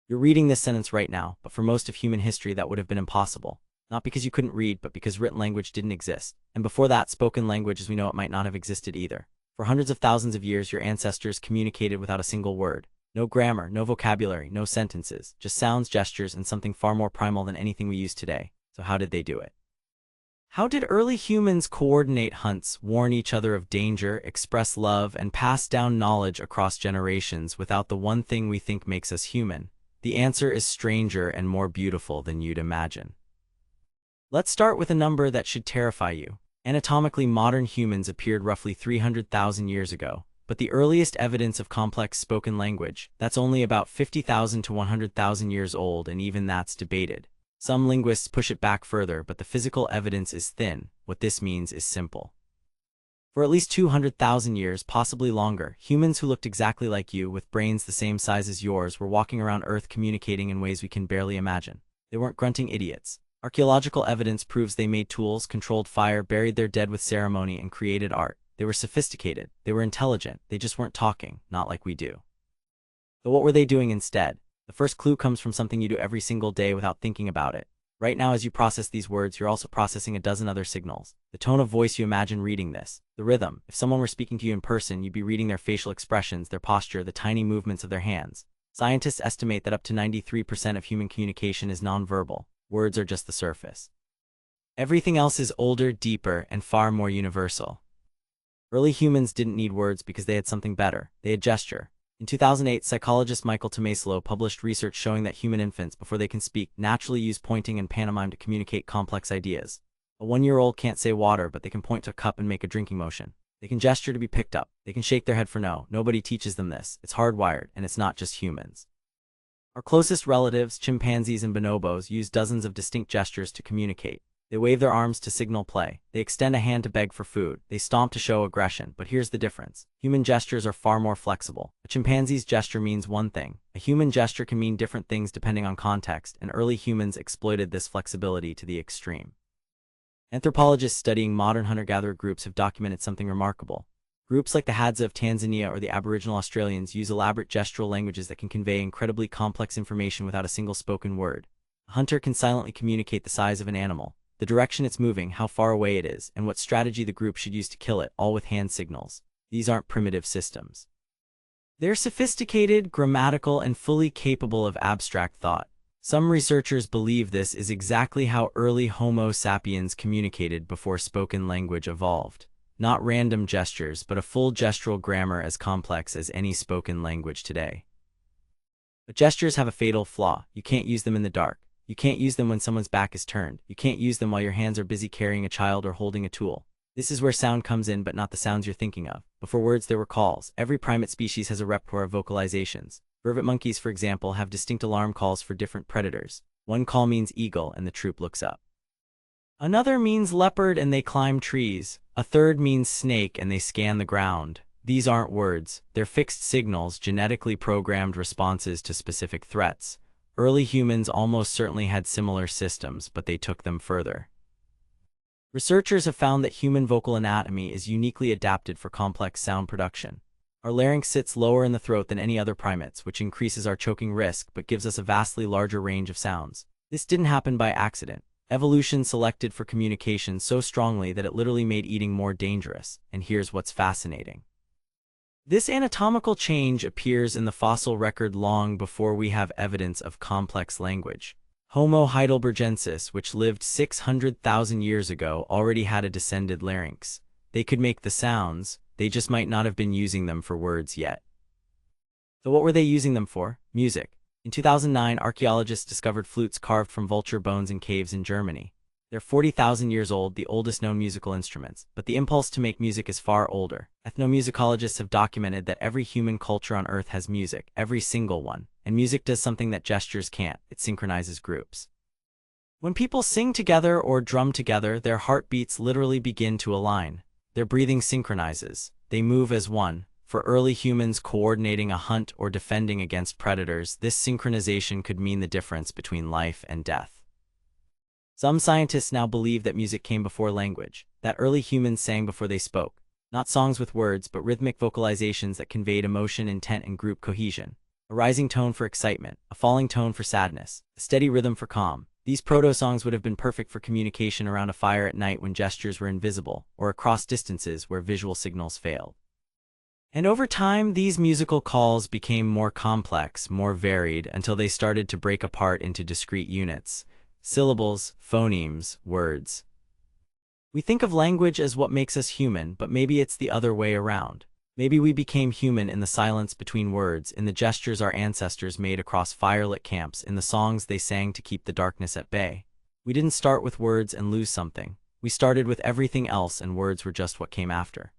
You're reading this sentence right now, but for most of human history that would have been impossible. Not because you couldn't read, but because written language didn't exist. And before that, spoken language as we know it might not have existed either. For hundreds of thousands of years, your ancestors communicated without a single word. No grammar, no vocabulary, no sentences, just sounds, gestures, and something far more primal than anything we use today. So how did they do it? How did early humans coordinate hunts, warn each other of danger, express love, and pass down knowledge across generations without the one thing we think makes us human? The answer is stranger and more beautiful than you'd imagine. Let's start with a number that should terrify you. Anatomically, modern humans appeared roughly 300,000 years ago, but the earliest evidence of complex spoken language, that's only about 50,000 to 100,000 years old, and even that's debated. Some linguists push it back further, but the physical evidence is thin. What this means is simple. For at least 200,000 years, possibly longer, humans who looked exactly like you, with brains the same size as yours, were walking around Earth communicating in ways we can barely imagine. They weren't grunting idiots. Archaeological evidence proves they made tools, controlled fire, buried their dead with ceremony, and created art. They were sophisticated. They were intelligent. They just weren't talking, not like we do. But what were they doing instead? The first clue comes from something you do every single day without thinking about it. Right now, as you process these words, you're also processing a dozen other signals. The tone of voice you imagine reading this. The rhythm. If someone were speaking to you in person, you'd be reading their facial expressions, their posture, the tiny movements of their hands. Scientists estimate that up to 93% of human communication is nonverbal. Words are just the surface. Everything else is older, deeper, and far more universal. Early humans didn't need words because they had something better. They had gesture. In 2008, psychologist Michael Tomasolo published research showing that human infants, before they can speak, naturally use pointing and pantomime to communicate complex ideas. A 1-year-old can't say water, but they can point to a cup and make a drinking motion. They can gesture to be picked up. They can shake their head for no. Nobody teaches them this. It's hardwired, and it's not just humans. Our closest relatives, chimpanzees and bonobos, use dozens of distinct gestures to communicate. They wave their arms to signal play. They extend a hand to beg for food. They stomp to show aggression. But here's the difference. Human gestures are far more flexible. A chimpanzee's gesture means one thing. A human gesture can mean different things depending on context, and early humans exploited this flexibility to the extreme. Anthropologists studying modern hunter-gatherer groups have documented something remarkable. Groups like the Hadza of Tanzania or the Aboriginal Australians use elaborate gestural languages that can convey incredibly complex information without a single spoken word. A hunter can silently communicate the size of an animal, the direction it's moving, how far away it is, and what strategy the group should use to kill it, all with hand signals. These aren't primitive systems. They're sophisticated, grammatical, and fully capable of abstract thought. Some researchers believe this is exactly how early Homo sapiens communicated before spoken language evolved. Not random gestures, but a full gestural grammar as complex as any spoken language today. But gestures have a fatal flaw. You can't use them in the dark. You can't use them when someone's back is turned. You can't use them while your hands are busy carrying a child or holding a tool. This is where sound comes in, but not the sounds you're thinking of. Before words, there were calls. Every primate species has a repertoire of vocalizations. Vervet monkeys, for example, have distinct alarm calls for different predators. One call means eagle, and the troop looks up. Another means leopard, and they climb trees. A third means snake, and they scan the ground. These aren't words. They're fixed signals, genetically programmed responses to specific threats. Early humans almost certainly had similar systems, but they took them further. Researchers have found that human vocal anatomy is uniquely adapted for complex sound production. Our larynx sits lower in the throat than any other primates, which increases our choking risk but gives us a vastly larger range of sounds. This didn't happen by accident. Evolution selected for communication so strongly that it literally made eating more dangerous. And here's what's fascinating. This anatomical change appears in the fossil record long before we have evidence of complex language. Homo heidelbergensis, which lived 600,000 years ago, already had a descended larynx. They could make the sounds, they just might not have been using them for words yet. So what were they using them for? Music. In 2009, archaeologists discovered flutes carved from vulture bones in caves in Germany. They're 40,000 years old, the oldest known musical instruments, but the impulse to make music is far older. Ethnomusicologists have documented that every human culture on Earth has music, every single one, and music does something that gestures can't. It synchronizes groups. When people sing together or drum together, their heartbeats literally begin to align. Their breathing synchronizes. They move as one. For early humans coordinating a hunt or defending against predators, this synchronization could mean the difference between life and death. Some scientists now believe that music came before language, that early humans sang before they spoke. Not songs with words, but rhythmic vocalizations that conveyed emotion, intent, and group cohesion. A rising tone for excitement, a falling tone for sadness, a steady rhythm for calm. These proto-songs would have been perfect for communication around a fire at night when gestures were invisible, or across distances where visual signals failed. And over time, these musical calls became more complex, more varied, until they started to break apart into discrete units: syllables, phonemes, words. We think of language as what makes us human, but maybe it's the other way around. Maybe we became human in the silence between words, in the gestures our ancestors made across firelit camps, in the songs they sang to keep the darkness at bay. We didn't start with words and lose something. We started with everything else, and words were just what came after.